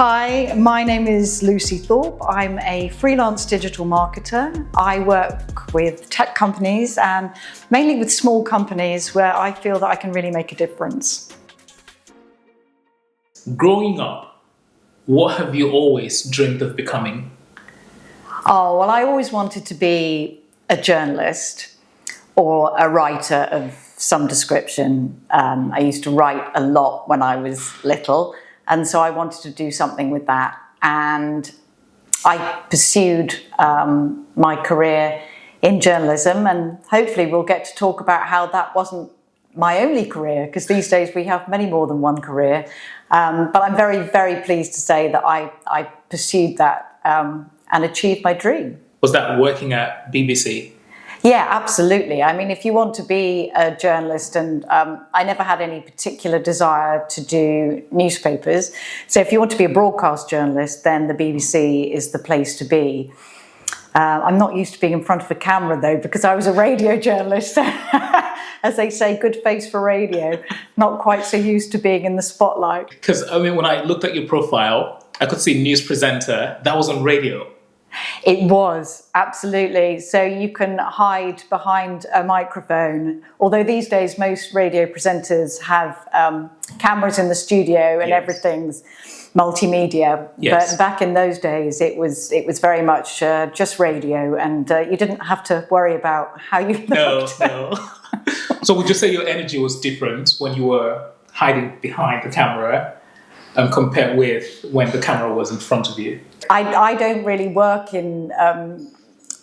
Hi, my name is Lucy Thorpe. I'm a freelance digital marketer. I work with tech companies and mainly with small companies where I feel that I can really make a difference. Growing up, what have you always dreamed of becoming? Oh, well, I always wanted to be a journalist or a writer of some description. I used to write a lot when I was little, and so I wanted to do something with that. And I pursued my career in journalism, and hopefully we'll get to talk about how that wasn't my only career, because these days we have many more than one career. But I'm very, very pleased to say that I pursued that and achieved my dream. Was that working at BBC? Yeah, absolutely. I mean, if you want to be a journalist, and I never had any particular desire to do newspapers. So if you want to be a broadcast journalist, then the BBC is the place to be. I'm not used to being in front of a camera, though, because I was a radio journalist. As they say, good face for radio. Not quite so used to being in the spotlight. Because, I mean, when I looked at your profile, I could see news presenter. That was on radio. It was, absolutely. So you can hide behind a microphone, although these days most radio presenters have cameras in the studio and everything's multimedia. Yes. But back in those days, it was very much just radio, and you didn't have to worry about how you looked. No. So would you say your energy was different when you were hiding behind the camera compared with when the camera was in front of you? I don't really work in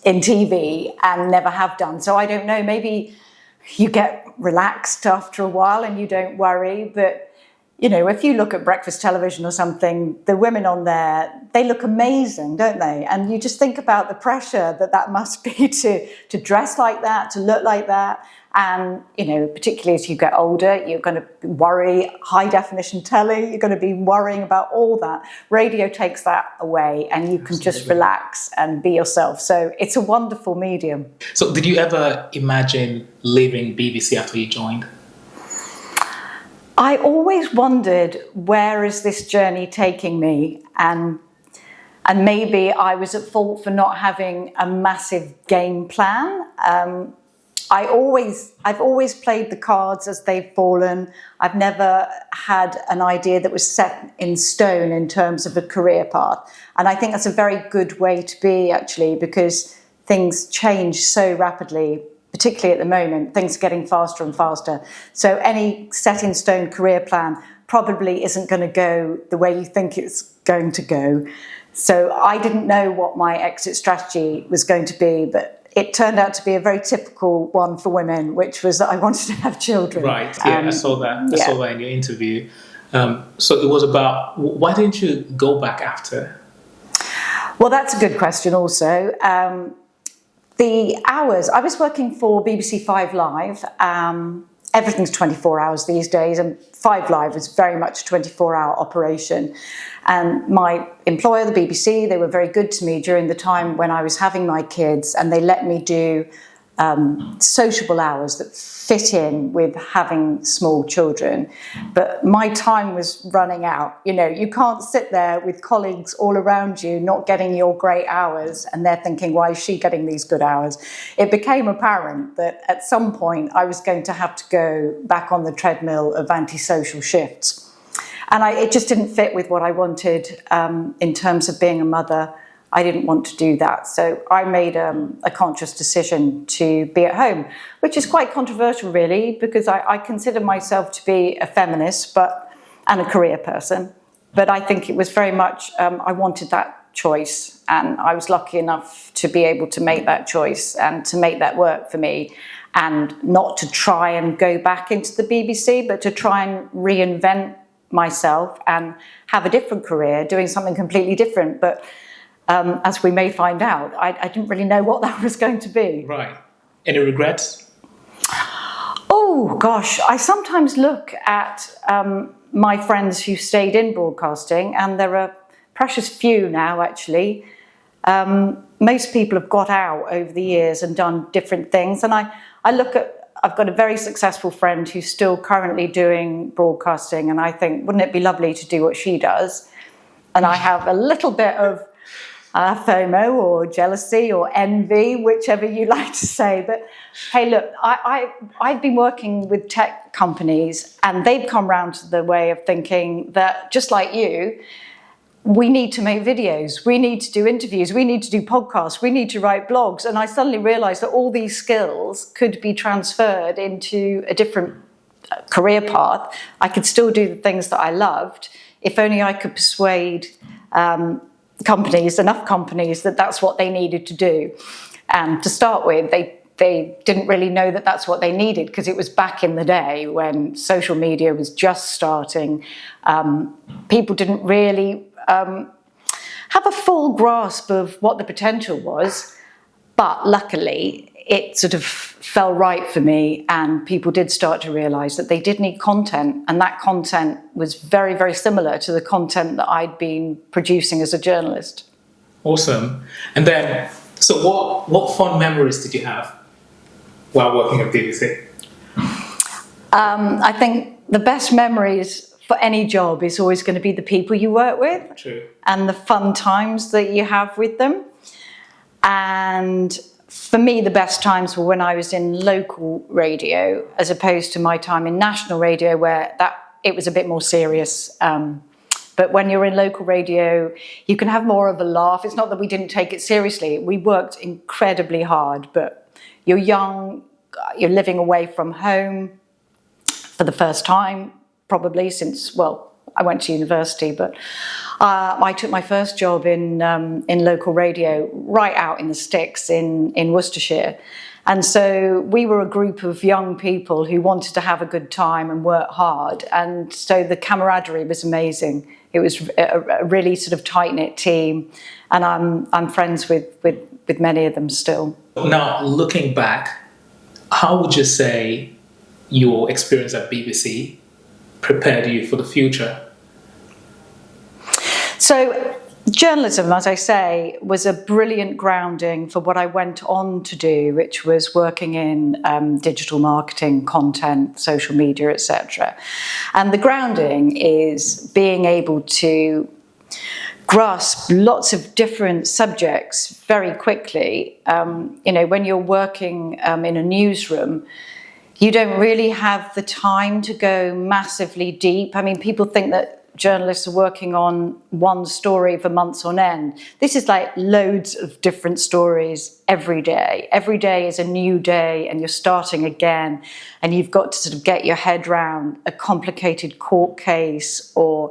TV and never have done, so I don't know. Maybe you get relaxed after a while and you don't worry. But you know, if you look at breakfast television or something, the women on there, they look amazing, don't they? And you just think about the pressure that must be to dress like that, to look like that. And, you know, particularly as you get older, you're going to worry, high definition telly, you're going to be worrying about all that. Radio takes that away and you can just relax and be yourself. So it's a wonderful medium. So did you ever imagine leaving BBC after you joined? I always wondered, where is this journey taking me? And maybe I was at fault for not having a massive game plan. I've always played the cards as they've fallen. I've never had an idea that was set in stone in terms of a career path. And I think that's a very good way to be, actually, because things change so rapidly, particularly at the moment. Things are getting faster and faster. So any set in stone career plan probably isn't going to go the way you think it's going to go. So I didn't know what my exit strategy was going to be, but it turned out to be a very typical one for women, which was that I wanted to have children. Right, yeah, I saw that. I saw that in your interview. So it was about, why didn't you go back after? Well, that's a good question also. The hours, I was working for BBC 5 Live. Everything's 24 hours these days, and 5 Live was very much a 24-hour operation. And my employer, the BBC, they were very good to me during the time when I was having my kids, and they let me do sociable hours that fit in with having small children. But my time was running out. You know, you can't sit there with colleagues all around you not getting your great hours, and they're thinking, why is she getting these good hours? It became apparent that at some point I was going to have to go back on the treadmill of antisocial shifts. And it just didn't fit with what I wanted in terms of being a mother. I didn't want to do that. So I made a conscious decision to be at home, which is quite controversial, really, because I consider myself to be a feminist and a career person. But I think it was very much, I wanted that choice. And I was lucky enough to be able to make that choice and to make that work for me. And not to try and go back into the BBC, but to try and reinvent myself and have a different career, doing something completely different. But as we may find out, I didn't really know what that was going to be. Right. Any regrets? Oh, gosh. I sometimes look at my friends who stayed in broadcasting, and there are precious few now, actually. Most people have got out over the years and done different things. And I look at, I've got a very successful friend who's still currently doing broadcasting, and I think, wouldn't it be lovely to do what she does? and I have a little bit of FOMO or jealousy or envy, whichever you like to say. But hey, look, I've been working with tech companies, and they've come round to the way of thinking that, just like you, we need to make videos, we need to do interviews, we need to do podcasts, we need to write blogs. And I suddenly realised that all these skills could be transferred into a different career path. I could still do the things that I loved, if only I could persuade enough companies that that's what they needed to do. And to start with, they didn't really know that that's what they needed, because it was back in the day when social media was just starting. People didn't really have a full grasp of what the potential was, but luckily it sort of fell right for me, and people did start to realise that they did need content, and that content was very, very similar to the content that I'd been producing as a journalist. Awesome. And then, so what fond memories did you have while working at BBC? I think the best memories for any job is always going to be the people you work with. True. And the fun times that you have with them. And for me, the best times were when I was in local radio, as opposed to my time in national radio, where it was a bit more serious. But when you're in local radio, you can have more of a laugh. It's not that we didn't take it seriously. We worked incredibly hard, but you're young, you're living away from home for the first time, probably since, well, I went to university, but I took my first job in local radio right out in the sticks in Worcestershire. And so we were a group of young people who wanted to have a good time and work hard. And so the camaraderie was amazing. It was a really sort of tight-knit team. And I'm friends with many of them still. Now, looking back, how would you say your experience at BBC prepared you for the future? So journalism, as I say, was a brilliant grounding for what I went on to do, which was working in digital marketing, content, social media, etc. And the grounding is being able to grasp lots of different subjects very quickly. When you're working in a newsroom, you don't really have the time to go massively deep. I mean, people think that journalists are working on one story for months on end. This is like loads of different stories every day. Every day is a new day, and you're starting again, and you've got to sort of get your head around a complicated court case, or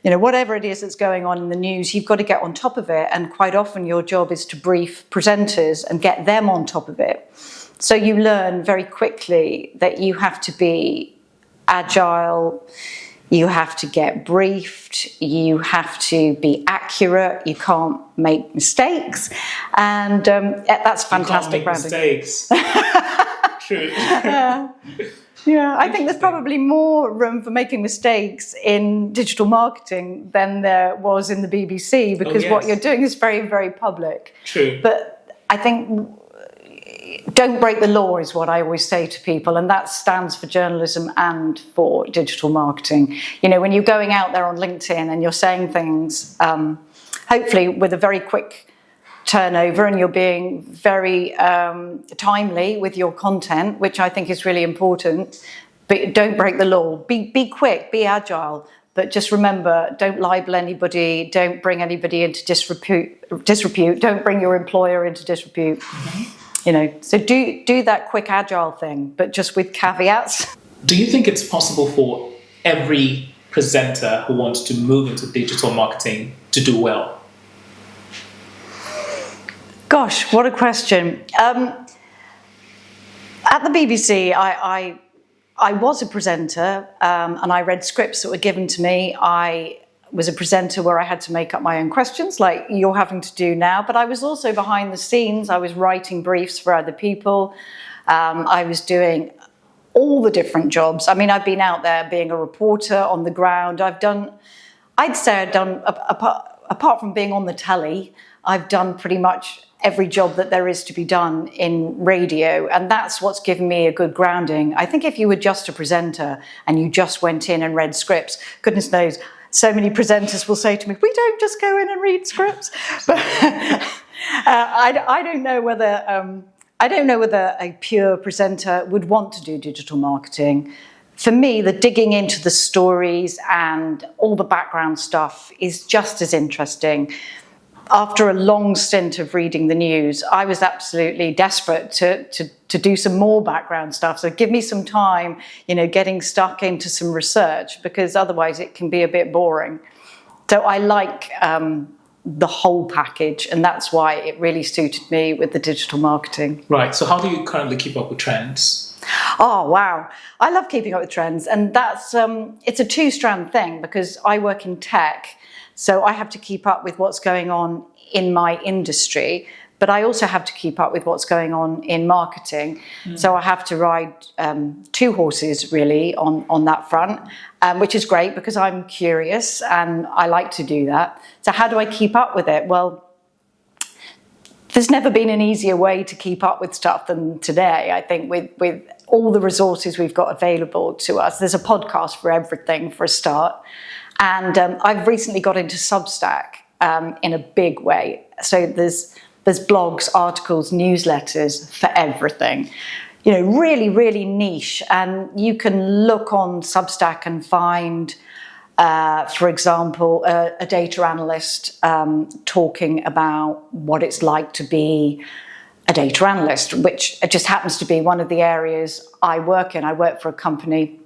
whatever it is that's going on in the news. You've got to get on top of it, and quite often your job is to brief presenters and get them on top of it. So you learn very quickly that you have to be agile, you have to get briefed, you have to be accurate, you can't make mistakes, and that's fantastic. You can't make mistakes. True. I think there's probably more room for making mistakes in digital marketing than there was in the BBC, because what you're doing is very, very public. True. But I think don't break the law is what I always say to people, and that stands for journalism and for digital marketing. When you're going out there on LinkedIn and you're saying things, hopefully with a very quick turnover, and you're being very timely with your content, which I think is really important, but don't break the law. Be quick, be agile, but just remember, don't libel anybody, don't bring anybody into disrepute, don't bring your employer into disrepute. Mm-hmm. So do that quick, agile thing, but just with caveats. Do you think it's possible for every presenter who wants to move into digital marketing to do well? Gosh, what a question. At the BBC, I was a presenter, and I read scripts that were given to me. I was a presenter where I had to make up my own questions, like you're having to do now. But I was also behind the scenes. I was writing briefs for other people. I was doing all the different jobs. I mean, I've been out there being a reporter on the ground. I'd say I've done, apart from being on the telly, I've done pretty much every job that there is to be done in radio. And that's what's given me a good grounding. I think if you were just a presenter and you just went in and read scripts, goodness knows, so many presenters will say to me, we don't just go in and read scripts. But I don't know whether a pure presenter would want to do digital marketing. For me, the digging into the stories and all the background stuff is just as interesting. After a long stint of reading the news, I was absolutely desperate to do some more background stuff. So give me some time, getting stuck into some research, because otherwise it can be a bit boring. So I like the whole package, and that's why it really suited me with the digital marketing. Right. So how do you currently keep up with trends? Oh, wow. I love keeping up with trends. And that's it's a two-strand thing, because I work in tech. So I have to keep up with what's going on in my industry, but I also have to keep up with what's going on in marketing. So I have to ride two horses really on that front, which is great because I'm curious and I like to do that. So how do I keep up with it? Well, there's never been an easier way to keep up with stuff than today. I think with all the resources we've got available to us, there's a podcast for everything for a start. And I've recently got into Substack in a big way. So there's blogs, articles, newsletters for everything. Really, really niche. And you can look on Substack and find, for example, a data analyst talking about what it's like to be a data analyst, which just happens to be one of the areas I work in. I work for a company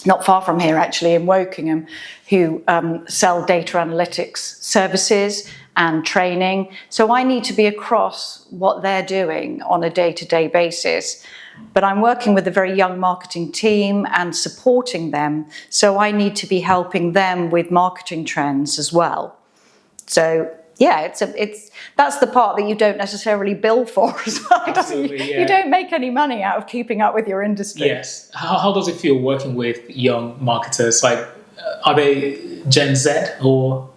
not far from here, actually, in Wokingham, who sell data analytics services and training. So I need to be across what they're doing on a day-to-day basis. But I'm working with a very young marketing team and supporting them. So I need to be helping them with marketing trends as well. So yeah, that's the part that you don't necessarily bill for as well. Absolutely, yeah. You don't make any money out of keeping up with your industry. Yes. How does it feel working with young marketers? Like, are they Gen Z or?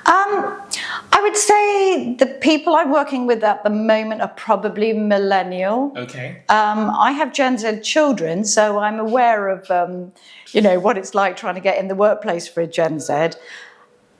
I would say the people I'm working with at the moment are probably millennial. Okay. I have Gen Z children, so I'm aware of what it's like trying to get in the workplace for a Gen Z.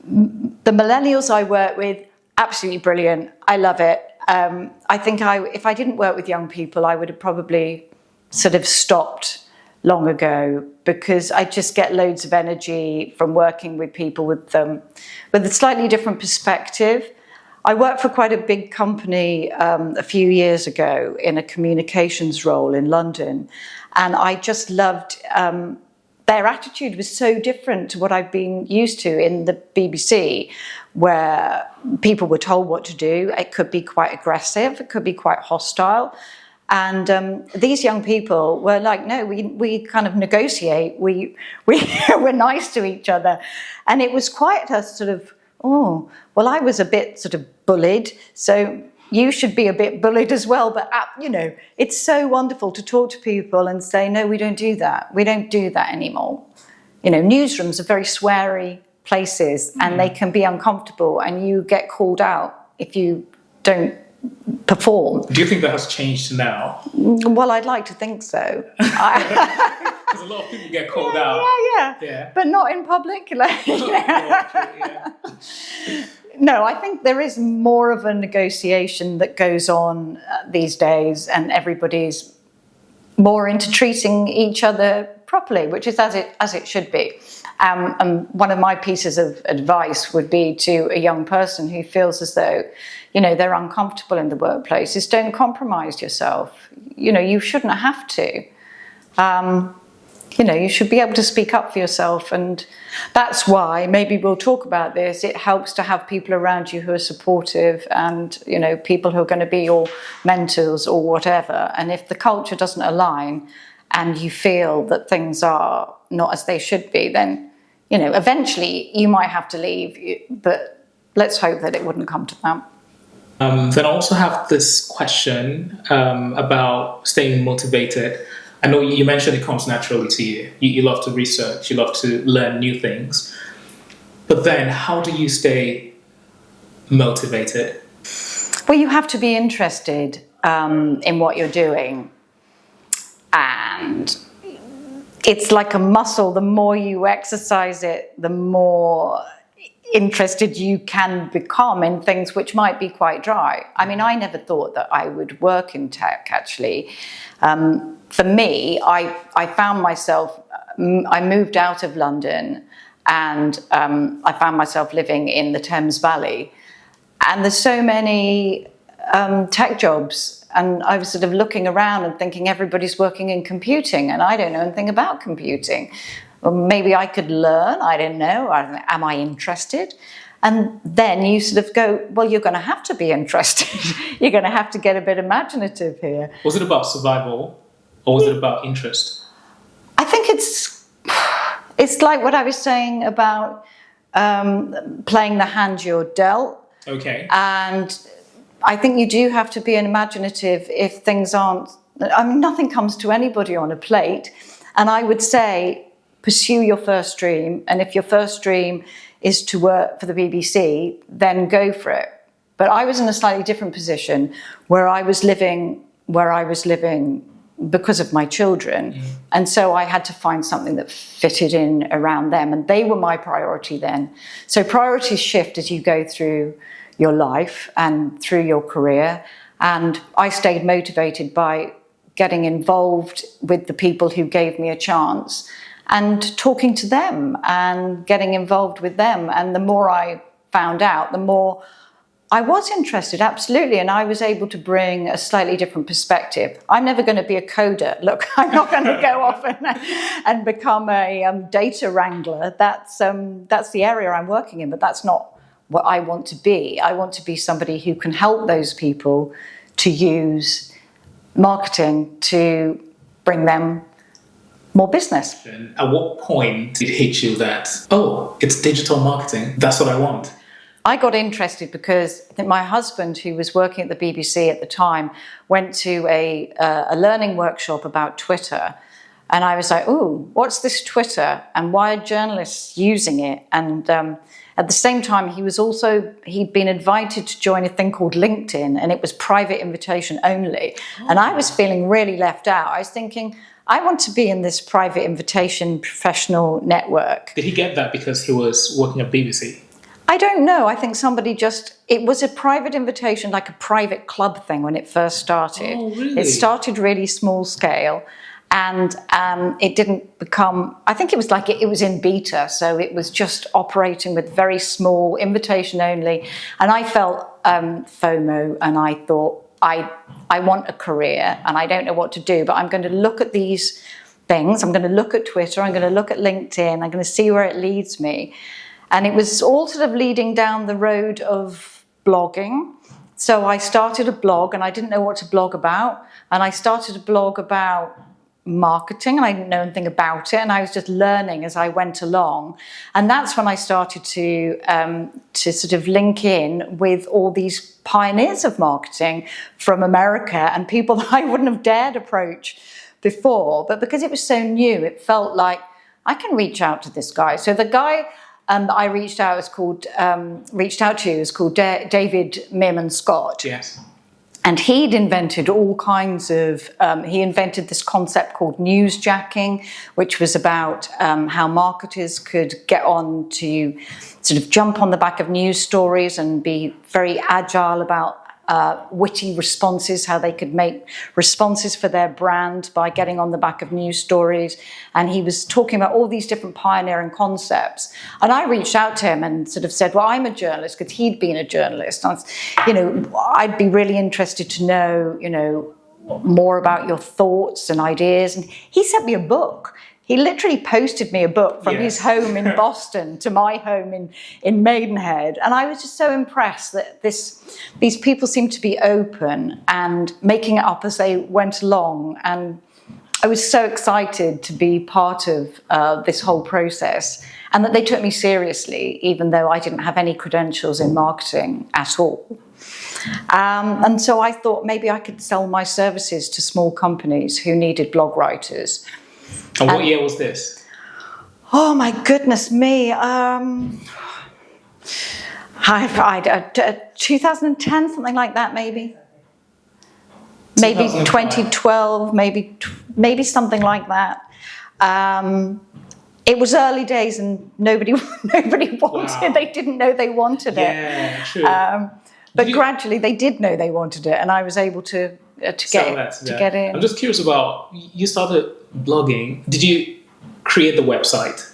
The millennials I work with, absolutely brilliant. I love it. I think if I didn't work with young people, I would have probably sort of stopped long ago, because I just get loads of energy from working with people with a slightly different perspective. I worked for quite a big company a few years ago in a communications role in London, and I just loved their attitude was so different to what I've been used to in the BBC, where people were told what to do. It could be quite aggressive, it could be quite hostile. And these young people were like, no, we kind of negotiate. We're nice to each other. And it was quite a sort of, oh, well, I was a bit sort of bullied, so you should be a bit bullied as well. But, it's so wonderful to talk to people and say, no, we don't do that. We don't do that anymore. Newsrooms are very sweary places, and they can be uncomfortable, and you get called out if you don't perform. Do you think that has changed now? Well, I'd like to think so. Because a lot of people get called out. Yeah. But not in public. Yeah. No, I think there is more of a negotiation that goes on these days, and everybody's more into treating each other properly, which is as it should be. And one of my pieces of advice would be to a young person who feels as though, they're uncomfortable in the workplace, is don't compromise yourself. You shouldn't have to. You should be able to speak up for yourself. And that's why, maybe we'll talk about this, it helps to have people around you who are supportive and, people who are going to be your mentors or whatever. And if the culture doesn't align and you feel that things are not as they should be, then, eventually you might have to leave. But let's hope that it wouldn't come to that. Then I also have this question about staying motivated. I know you mentioned it comes naturally to you. You love to research, you love to learn new things. But then how do you stay motivated? Well, you have to be interested in what you're doing. And it's like a muscle. The more you exercise it, the more interested you can become in things which might be quite dry. I mean, I never thought that I would work in tech, actually. For me, I found myself, I moved out of London, and I found myself living in the Thames Valley. And there's so many tech jobs, and I was sort of looking around and thinking everybody's working in computing, and I don't know anything about computing. Well, maybe I could learn, I don't know, am I interested? And then you sort of go, well, you're going to have to be interested. You're going to have to get a bit imaginative here. Was it about survival, or was it about interest? I think it's like what I was saying about playing the hand you're dealt. Okay. And I think you do have to be imaginative if things aren't, I mean, nothing comes to anybody on a plate. And I would say, pursue your first dream. And if your first dream is to work for the BBC, then go for it. But I was in a slightly different position where I was living because of my children. Mm. And so I had to find something that fitted in around them. And they were my priority then. So priorities shift as you go through your life and through your career. And I stayed motivated by getting involved with the people who gave me a chance and talking to them and getting involved with them. And the more I found out, the more I was interested, absolutely. And I was able to bring a slightly different perspective. I'm never going to be a coder. Look, I'm not going to go off and become a data wrangler. That's the area I'm working in, but that's not what I want to be. I want to be somebody who can help those people to use marketing to bring them more business. And at what point did it hit you that, oh, it's digital marketing, that's what I want? I got interested because I think my husband, who was working at the BBC at the time, went to a learning workshop about Twitter. And I was like, oh, what's this Twitter? And why are journalists using it? And at the same time, he'd been invited to join a thing called LinkedIn, and it was private invitation only. Oh. And I was feeling really left out. I was thinking, I want to be in this private invitation professional network. Did he get that because he was working at BBC? I don't know. I think somebody it was a private invitation, like a private club thing when it first started. Oh, really? It started really small scale, and it didn't become, I think it was in beta, so it was just operating with very small invitation only. And I felt FOMO, and I thought, I want a career and I don't know what to do, but I'm going to look at these things. I'm going to look at Twitter. I'm going to look at LinkedIn. I'm going to see where it leads me. And it was all sort of leading down the road of blogging. So I started a blog, and I didn't know what to blog about. And I started a blog about marketing, and I didn't know anything about it. And I was just learning as I went along. And that's when I started to sort of link in with all these pioneers of marketing from America and people that I wouldn't have dared approach before. But because it was so new, it felt like I can reach out to this guy. So the guy that I reached out to is called David Meerman Scott. Yes. And he'd invented all kinds of, he invented this concept called newsjacking, which was about how marketers could get on to sort of jump on the back of news stories and be very agile about witty responses, how they could make responses for their brand by getting on the back of news stories. And he was talking about all these different pioneering concepts. And I reached out to him and sort of said, well, I'm a journalist, because he'd been a journalist. And I'd be really interested to know, more about your thoughts and ideas. And he sent me a book. He literally posted me a book from his home in Boston to my home in Maidenhead. And I was just so impressed that these people seemed to be open and making it up as they went along. And I was so excited to be part of this whole process, and that they took me seriously, even though I didn't have any credentials in marketing at all. And so I thought maybe I could sell my services to small companies who needed blog writers. And what year was this? Oh my goodness me! 2010, something like that, maybe 2012, maybe something like that. It was early days and nobody wanted. Wow. They didn't know they wanted it. Yeah, true. But gradually they did know they wanted it, and I was able to get in. I'm just curious about, you started blogging. Did you create the website?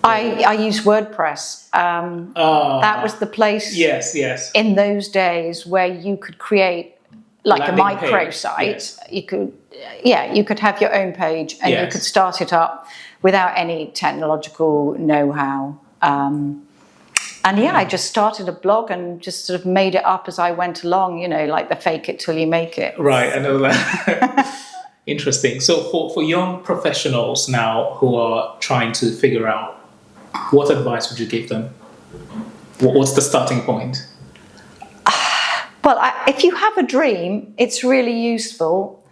I used WordPress. That was the place. Yes. In those days where you could create like a micro site. Yes. You could have your own page and you could start it up without any technological know-how. I just started a blog and just sort of made it up as I went along, like the fake it till you make it. Right, I know that. Interesting. So for young professionals now who are trying to figure out, what advice would you give them? What's the starting point? Well, if you have a dream, it's really useful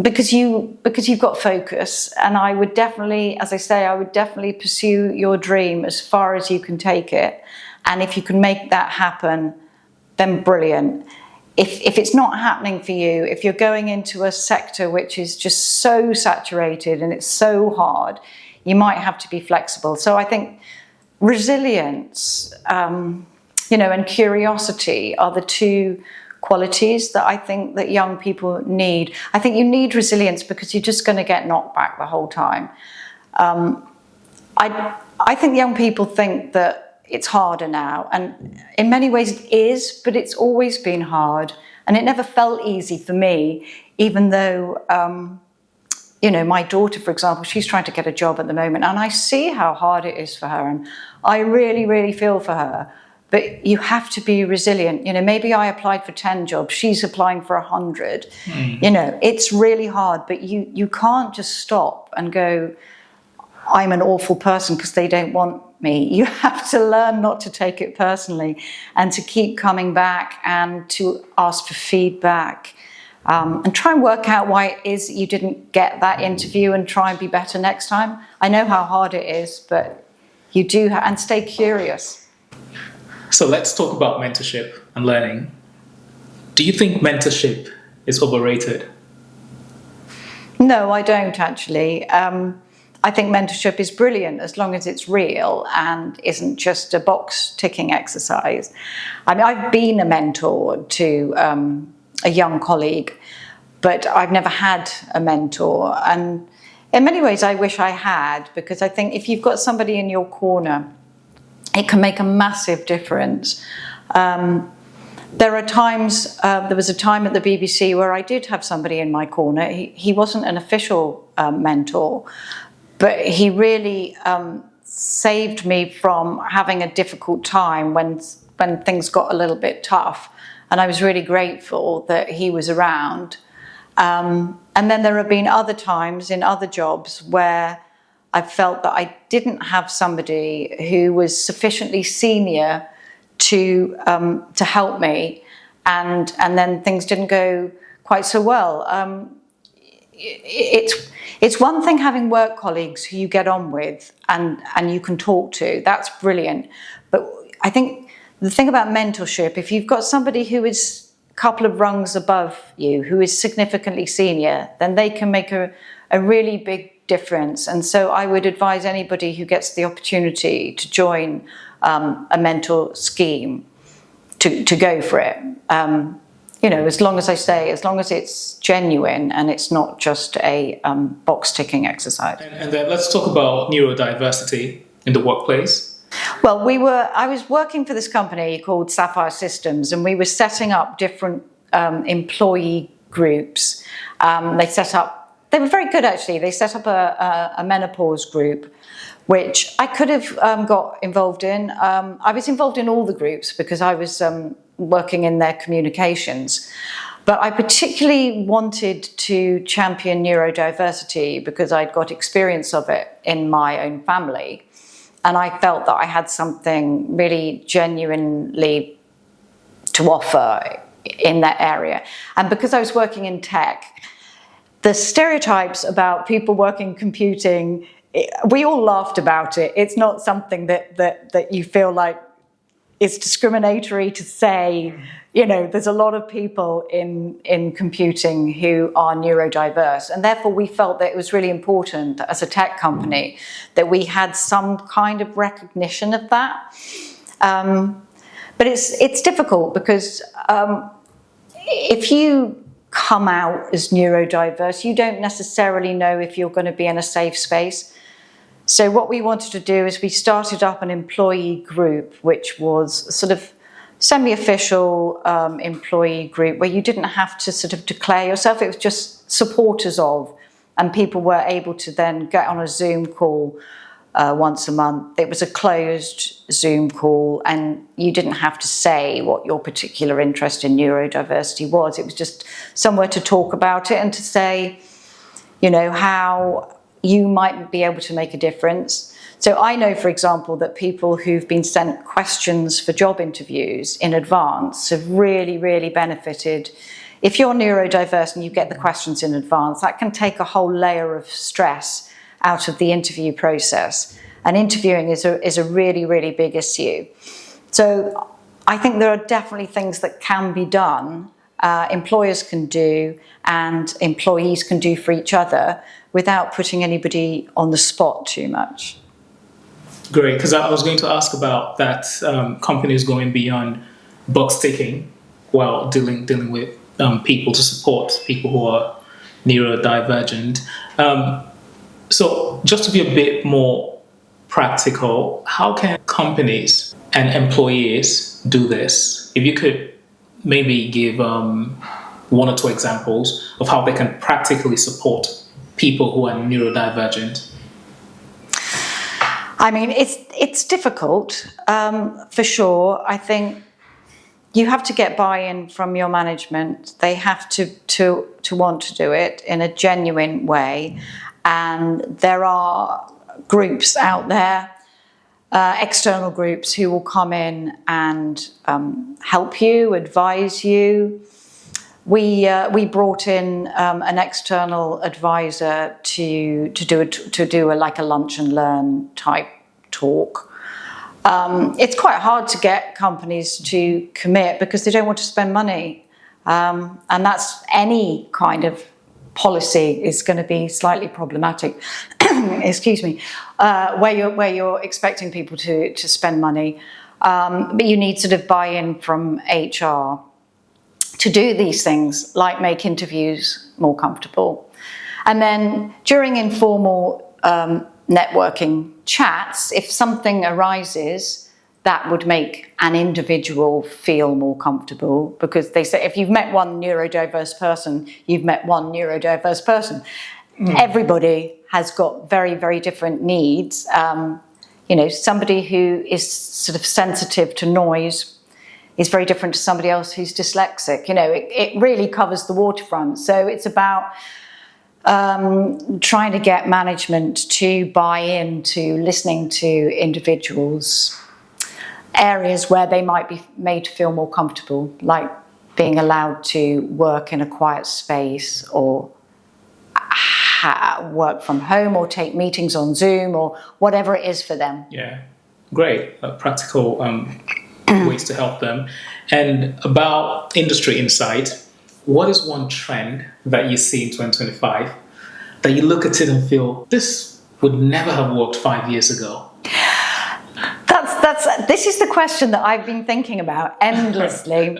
because you've got focus. And I would definitely, as I say, pursue your dream as far as you can take it. And if you can make that happen, then brilliant. If it's not happening for you, if you're going into a sector which is just so saturated and it's so hard, you might have to be flexible. So I think resilience, and curiosity are the two qualities that I think that young people need. I think you need resilience because you're just going to get knocked back the whole time. I think young people think that it's harder now, and in many ways it is, but it's always been hard, and it never felt easy for me, even though my daughter, for example, she's trying to get a job at the moment, and I see how hard it is for her, and I really, really feel for her. But you have to be resilient. Maybe I applied for 10 jobs, she's applying for 100. It's really hard, but you can't just stop and go, I'm an awful person because they don't want me. You have to learn not to take it personally and to keep coming back and to ask for feedback. And try and work out why it is that you didn't get that interview and try and be better next time. I know how hard it is, but you do, and stay curious. So let's talk about mentorship and learning. Do you think mentorship is overrated? No, I don't actually. I think mentorship is brilliant as long as it's real and isn't just a box ticking exercise. I mean, I've been a mentor to a young colleague, but I've never had a mentor. And in many ways, I wish I had, because I think if you've got somebody in your corner, it can make a massive difference. There are times, there was a time at the BBC where I did have somebody in my corner. He wasn't an official mentor, but he really saved me from having a difficult time when things got a little bit tough. And I was really grateful that he was around. And then there have been other times in other jobs where I felt that I didn't have somebody who was sufficiently senior to help me, and then things didn't go quite so well. It's one thing having work colleagues who you get on with and you can talk to. That's brilliant. But I think the thing about mentorship, if you've got somebody who is a couple of rungs above you, who is significantly senior, then they can make a really big difference. And so I would advise anybody who gets the opportunity to join a mentor scheme to go for it. As long as it's genuine and it's not just a box ticking exercise. And then let's talk about neurodiversity in the workplace. Well, I was working for this company called Sapphire Systems, and we were setting up different employee groups. They were very good, actually. They set up a menopause group, which I could have got involved in. I was involved in all the groups because I was working in their communications. But I particularly wanted to champion neurodiversity because I'd got experience of it in my own family. And I felt that I had something really genuinely to offer in that area. And because I was working in tech, the stereotypes about people working computing, we all laughed about it. It's not something that you feel like it's discriminatory to say, there's a lot of people in computing who are neurodiverse. And therefore, we felt that it was really important as a tech company that we had some kind of recognition of that. But it's difficult because if you come out as neurodiverse, you don't necessarily know if you're going to be in a safe space. So what we wanted to do is we started up an employee group, which was sort of semi-official employee group where you didn't have to sort of declare yourself. It was just supporters of, and people were able to then get on a Zoom call once a month. It was a closed Zoom call, and you didn't have to say what your particular interest in neurodiversity was. It was just somewhere to talk about it and to say, how you might be able to make a difference. So I know, for example, that people who've been sent questions for job interviews in advance have really, really benefited. If you're neurodiverse and you get the questions in advance, that can take a whole layer of stress out of the interview process. And interviewing is a really, really big issue. So I think there are definitely things that can be done, employers can do, and employees can do for each other without putting anybody on the spot too much. Great, because I was going to ask about that, companies going beyond box ticking while dealing with people to support people who are neurodivergent. So just to be a bit more practical, how can companies and employees do this? If you could maybe give one or two examples of how they can practically support people who are neurodivergent. I mean, it's difficult, for sure. I think you have to get buy-in from your management. They have to want to do it in a genuine way. And there are groups out there, external groups, who will come in and help you, advise you. We brought in an external advisor to do a lunch and learn type talk. It's quite hard to get companies to commit because they don't want to spend money, and that's any kind of policy is going to be slightly problematic. Excuse me, where you're expecting people to spend money, but you need sort of buy-in from HR to do these things, like make interviews more comfortable. And then during informal networking chats, if something arises that would make an individual feel more comfortable, because they say if you've met one neurodiverse person, you've met one neurodiverse person. Everybody has got very, very different needs. Somebody who is sort of sensitive to noise is very different to somebody else who's dyslexic. It really covers the waterfront. So it's about trying to get management to buy into listening to individuals, areas where they might be made to feel more comfortable, like being allowed to work in a quiet space, or work from home, or take meetings on Zoom, or whatever it is for them. Yeah, great. Practical ways to help them. And about industry insight, what is one trend that you see in 2025 that you look at it and feel, this would never have worked 5 years ago? This is the question that I've been thinking about endlessly.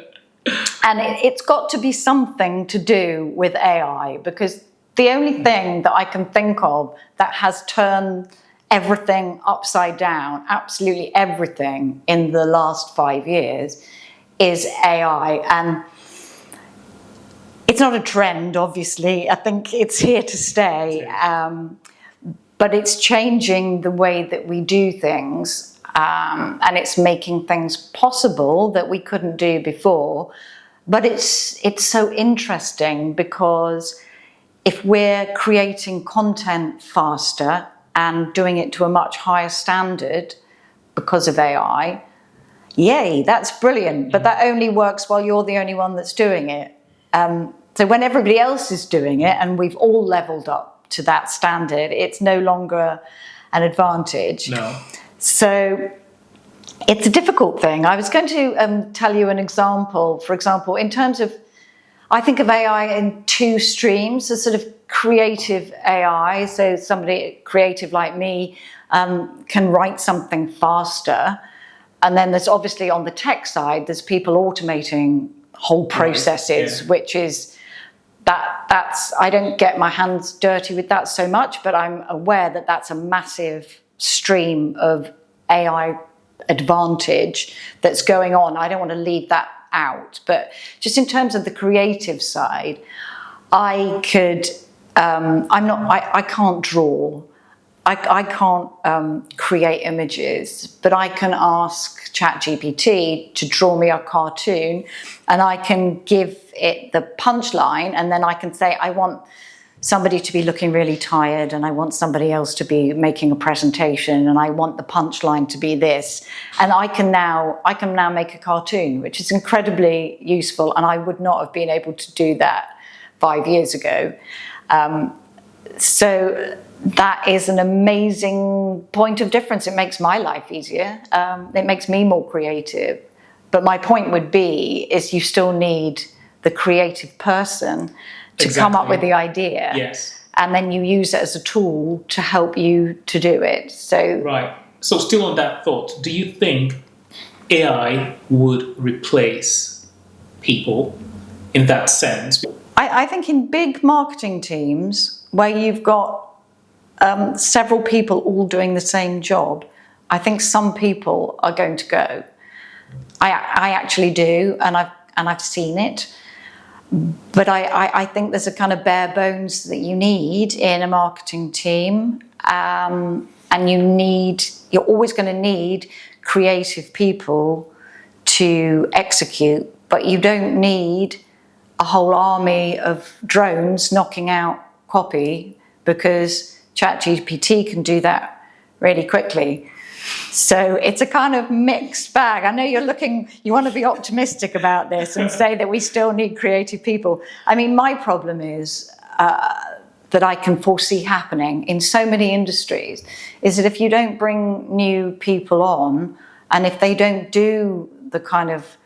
And it's got to be something to do with AI, because the only thing that I can think of that has turned everything upside down, absolutely everything, in the last 5 years is AI. And it's not a trend, obviously. I think it's here to stay. But it's changing the way that we do things. And it's making things possible that we couldn't do before. But it's so interesting, because if we're creating content faster and doing it to a much higher standard because of AI, yay, that's brilliant. But that only works while you're the only one that's doing it. So when everybody else is doing it and we've all leveled up to that standard, it's no longer an advantage. No. So It's a difficult thing. I was going to tell you an example. For example, in terms of, I think of AI in two streams, a sort of creative AI. So somebody creative like me can write something faster. And then there's obviously on the tech side, there's people automating whole processes, which is that's, I don't get my hands dirty with that so much, but I'm aware that that's a massive stream of AI advantage that's going on. I don't want to leave that out, but just in terms of the creative side, I could, I can't draw. I can't create images, but I can ask ChatGPT to draw me a cartoon, and I can give it the punchline, and then I can say, I want somebody to be looking really tired, and I want somebody else to be making a presentation, and I want the punchline to be this. And I can now make a cartoon, which is incredibly useful, and I would not have been able to do that 5 years ago. So that is an amazing point of difference. It makes my life easier. It makes me more creative. But my point would be is you still need the creative person to come up with the idea. Yes. And then you use it as a tool to help you to do it. So right. So still on that thought, do you think AI would replace people in that sense? I think in big marketing teams where you've got several people all doing the same job, I think some people are going to go. I actually do, and I've seen it. But I think there's a kind of bare bones that you need in a marketing team, and you're always going to need creative people to execute, but you don't need a whole army of drones knocking out copy, because ChatGPT can do that really quickly. So it's a kind of mixed bag. I know you want to be optimistic about this and say that we still need creative people. I mean, my problem is that I can foresee happening in so many industries is that if you don't bring new people on, and if they don't do the kind of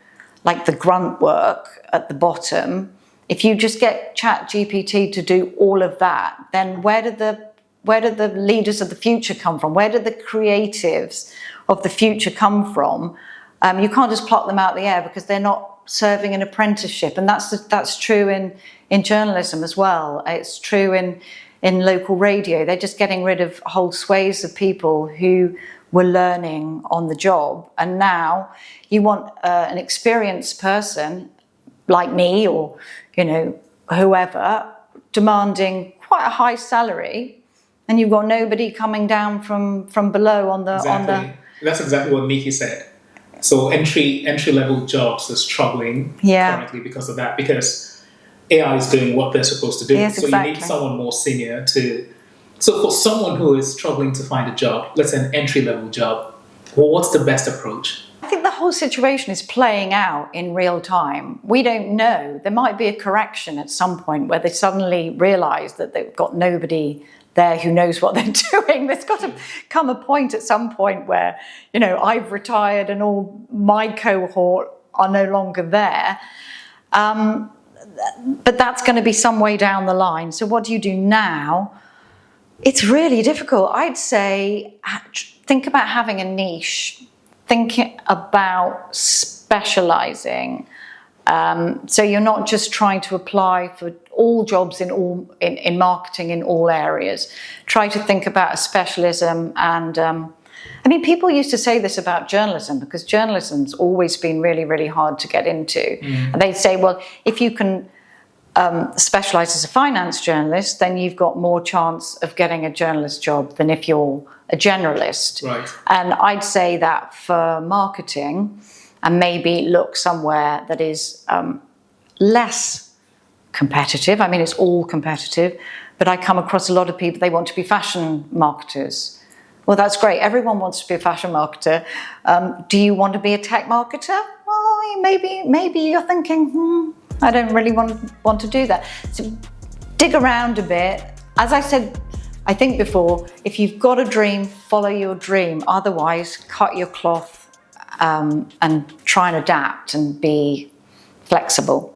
like the grunt work at the bottom, if you just get ChatGPT to do all of that, then where do the leaders of the future come from? Where do the creatives of the future come from? You can't just pluck them out of the air because they're not serving an apprenticeship. And that's true in journalism as well. It's true in local radio. They're just getting rid of whole swathes of people who were learning on the job. And now you want an experienced person like me or, whoever, demanding quite a high salary, and you've got nobody coming down from below on the Exactly. That's exactly what Nikki said. So entry level jobs are struggling currently because of that, because AI is doing what they're supposed to do. Yes, so exactly. You need someone more senior so for someone who is struggling to find a job, let's say an entry level job, well, what's the best approach? I think the whole situation is playing out in real time. We don't know. There might be a correction at some point where they suddenly realise that they've got nobody there who knows what they're doing. There's got to come a point at some point where, I've retired and all my cohort are no longer there. But that's going to be some way down the line. So what do you do now? It's really difficult. I'd say think about having a niche. Think about specialising. So you're not just trying to apply for all jobs in marketing in all areas. Try to think about a specialism. And people used to say this about journalism, because journalism's always been really, really hard to get into. And they'd say, well, if you can specialise as a finance journalist, then you've got more chance of getting a journalist job than if you're a generalist. Right. And I'd say that for marketing, and maybe look somewhere that is less competitive. It's all competitive, but I come across a lot of people, they want to be fashion marketers. Well, that's great. Everyone wants to be a fashion marketer. Do you want to be a tech marketer? Well, maybe you're thinking, I don't really want to do that. So dig around a bit. As I said, I think before, if you've got a dream, follow your dream. Otherwise, cut your cloth and try and adapt and be flexible.